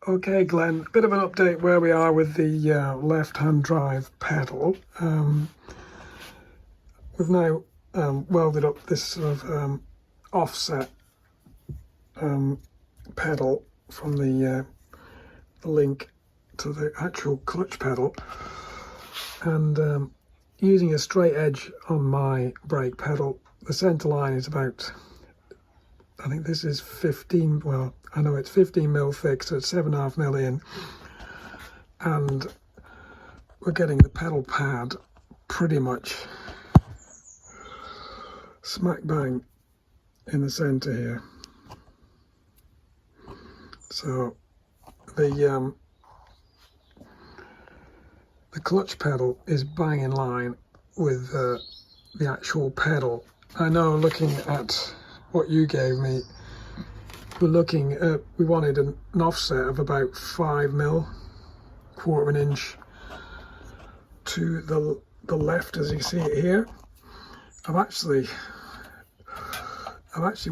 Okay, Glenn, a bit of an update where we are with the left-hand drive pedal. We've now welded up this sort of offset pedal from the link to the actual clutch pedal, and using a straight edge on my brake pedal, the centre line is about, I think this is 15, well, I know it's 15 mil thick, so it's 7.5 mil in, and we're getting the pedal pad pretty much smack bang in the centre here. So the clutch pedal is bang in line with the actual pedal. I know, looking at what you gave me, we wanted an offset of about 5 mil, quarter of an inch to the left, as you see it here. I've actually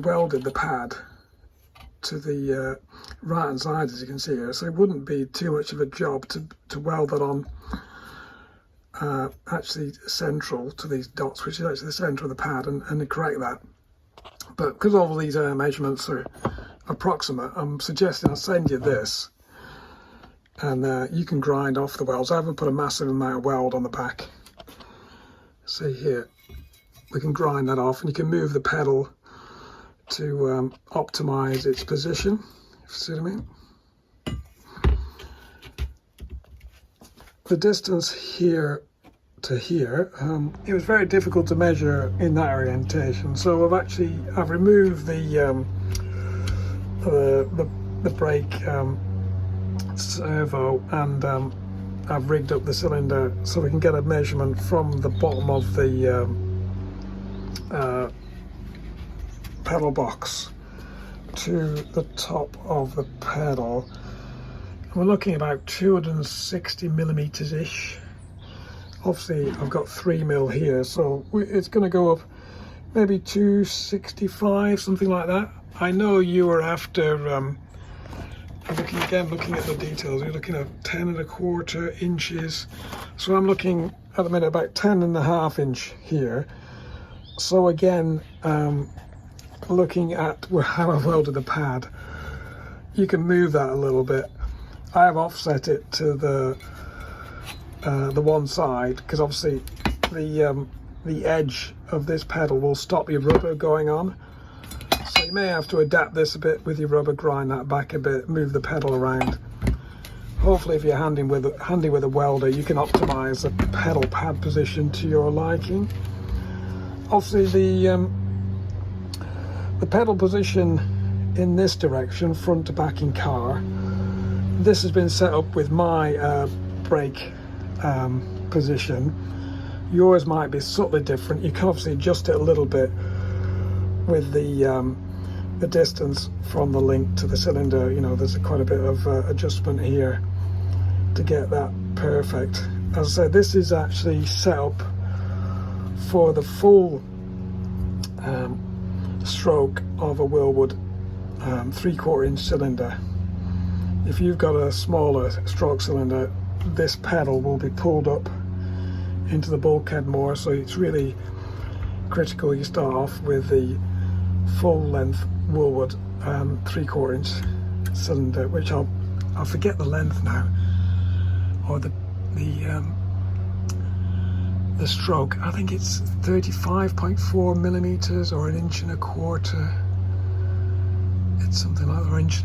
welded the pad to the right hand side, as you can see here, so it wouldn't be too much of a job to weld that on actually central to these dots, which is actually the centre of the pad, and correct that. But because all of these measurements are approximate, I'm suggesting I'll send you this, and you can grind off the welds. I haven't put a massive amount of weld on the back. See here, we can grind that off, and you can move the pedal to optimize its position, if you see what I mean. The distance here to here, it was very difficult to measure in that orientation, so I've removed the brake servo, and I've rigged up the cylinder so we can get a measurement from the bottom of the pedal box to the top of the pedal. We're looking about 260 millimeters ish. Obviously I've got 3 mil here, so it's going to go up maybe 265, something like that. I know you were after looking at the details, you're looking at 10.25 inches, so I'm looking at the minute about 10.5 inch here. So again, looking at how I've welded the pad, you can move that a little bit. I have offset it to the one side, because obviously the edge of this pedal will stop your rubber going on, so you may have to adapt this a bit with your rubber, grind that back a bit, move the pedal around. Hopefully if you're handy with a welder, you can optimize the pedal pad position to your liking. Obviously the pedal position in this direction, front to back in car, this has been set up with my brake position. Yours might be subtly different. You can obviously adjust it a little bit with the distance from the link to the cylinder. You know, there's quite a bit of adjustment here to get that perfect. As I said, this is actually set up for the full stroke of a Wilwood 3/4 inch cylinder. If you've got a smaller stroke cylinder, this pedal will be pulled up into the bulkhead more, so it's really critical you start off with the full length Wilwood 3/4 inch cylinder, which I'll forget the length now, or the stroke. I think it's 35.4 millimeters or 1.25 inches. It's something like 1.5 inches.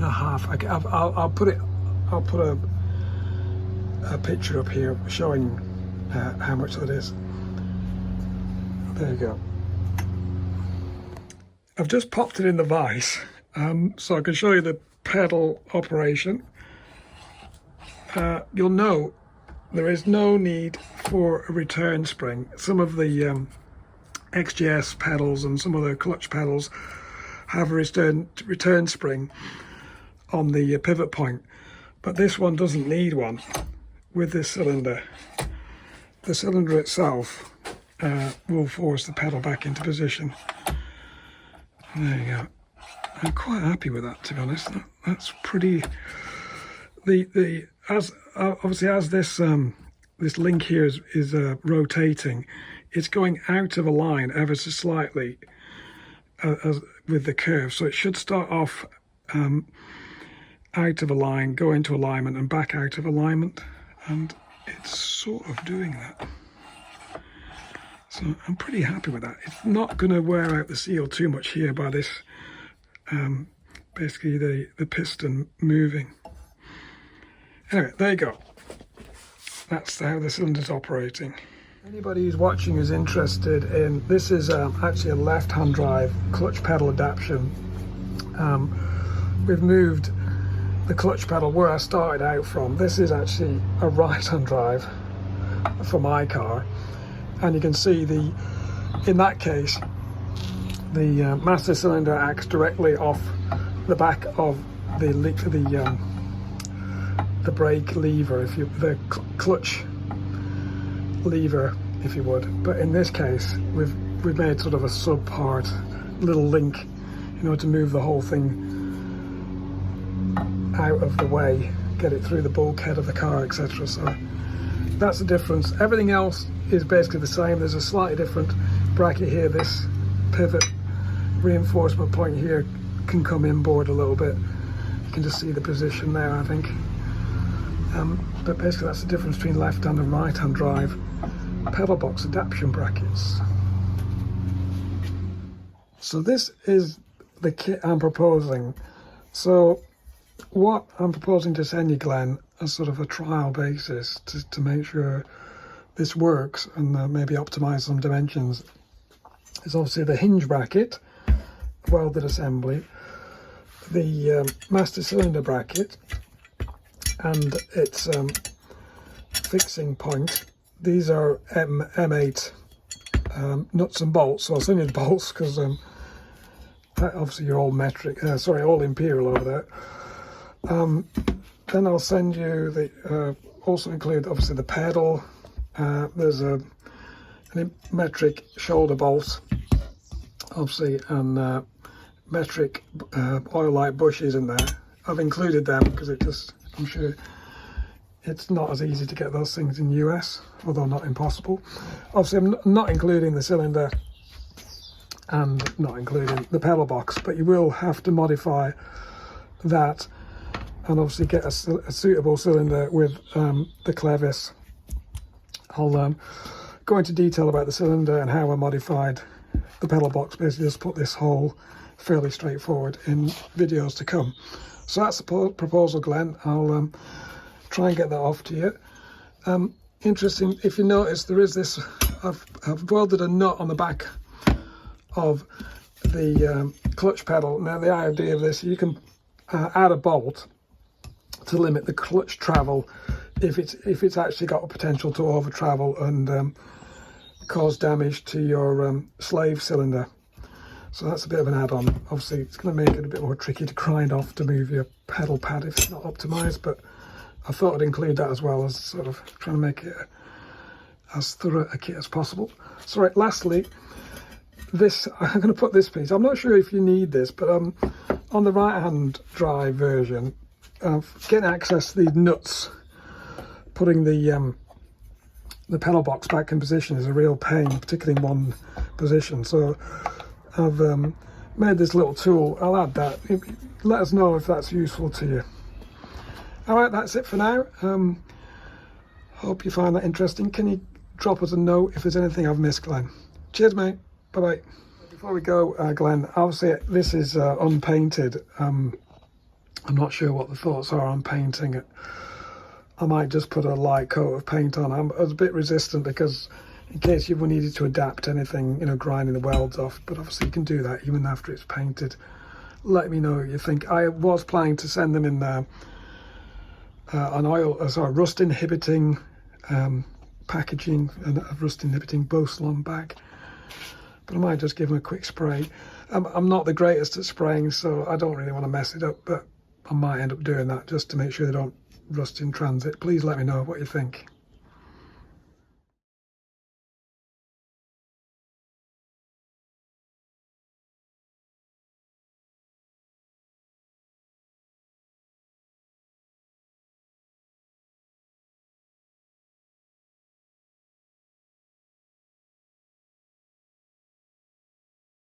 I'll put a picture up here showing how much that is. There you go. I've just popped it in the vise, so I can show you the pedal operation. You'll know there is no need for a return spring. Some of the XGS pedals and some of the clutch pedals have a return spring on the pivot point, but this one doesn't need one with this cylinder. The cylinder itself will force the pedal back into position. There you go. I'm quite happy with that, to be honest. That's pretty obviously as this this link here is rotating, it's going out of a line ever so slightly with the curve. So it should start off out of a line, go into alignment and back out of alignment, and it's sort of doing that. So I'm pretty happy with that. It's not going to wear out the seal too much here by this, basically the piston moving. Anyway, there you go. That's how the cylinder's operating. Anybody who's watching who's interested in, this is actually a left-hand drive clutch pedal adaptation. We've moved the clutch pedal where I started out from. This is actually a right-hand drive for my car. And you can see in that case, the master cylinder acts directly off the back of the brake lever, the clutch lever, if you would. But in this case, we've made sort of a sub-part, little link, in order to move the whole thing out of the way, get it through the bulkhead of the car, etc. So that's the difference. Everything else is basically the same. There's a slightly different bracket here. This pivot reinforcement point here can come inboard a little bit. You can just see the position there, I think. But basically that's the difference between left-hand and right-hand drive pedal box adaptation brackets. So this is the kit I'm proposing. So what I'm proposing to send you, Glenn, as sort of a trial basis to make sure this works and maybe optimize some dimensions, is obviously the hinge bracket, welded assembly, the master cylinder bracket and its fixing point. These are M8 nuts and bolts, so I'll send you the bolts because obviously you're all metric, all imperial over there. Then I'll send you the also include obviously the pedal. There's a metric shoulder bolt, obviously, and metric oil light bushes in there. I've included them because I'm sure it's not as easy to get those things in the US, although not impossible. Obviously, I'm not including the cylinder and not including the pedal box, but you will have to modify that and obviously get a suitable cylinder with the clevis. I'll go into detail about the cylinder and how I modified the pedal box. Basically just put this whole fairly straightforward in videos to come. So that's the proposal, Glenn. I'll try and get that off to you. Interesting, if you notice, there is this, I've welded a nut on the back of the clutch pedal. Now the idea of this, you can add a bolt to limit the clutch travel if it's actually got a potential to over travel and cause damage to your slave cylinder. So that's a bit of an add-on. Obviously it's going to make it a bit more tricky to grind off to move your pedal pad if it's not optimized, but I thought I'd include that as well, as sort of trying to make it as thorough a kit as possible. So right, lastly, this, I'm going to put this piece, I'm not sure if you need this, but on the right hand drive version, getting access to these nuts, putting the pedal box back in position is a real pain, particularly in one position. So I've made this little tool. I'll add that. Let us know if that's useful to you. Alright, that's it for now. Hope you find that interesting. Can you drop us a note if there's anything I've missed, Glenn? Cheers, mate. Bye-bye. Before we go, Glenn, obviously this is unpainted. I'm not sure what the thoughts are on painting it. I might just put a light coat of paint on. I was a bit resistant because in case you needed to adapt anything, grinding the welds off, but obviously you can do that even after it's painted. Let me know what you think. I was planning to send them in an rust inhibiting packaging and a rust inhibiting Bosalon bag, but I might just give them a quick spray. I'm not the greatest at spraying, so I don't really want to mess it up, but I might end up doing that just to make sure they don't rust in transit. Please let me know what you think.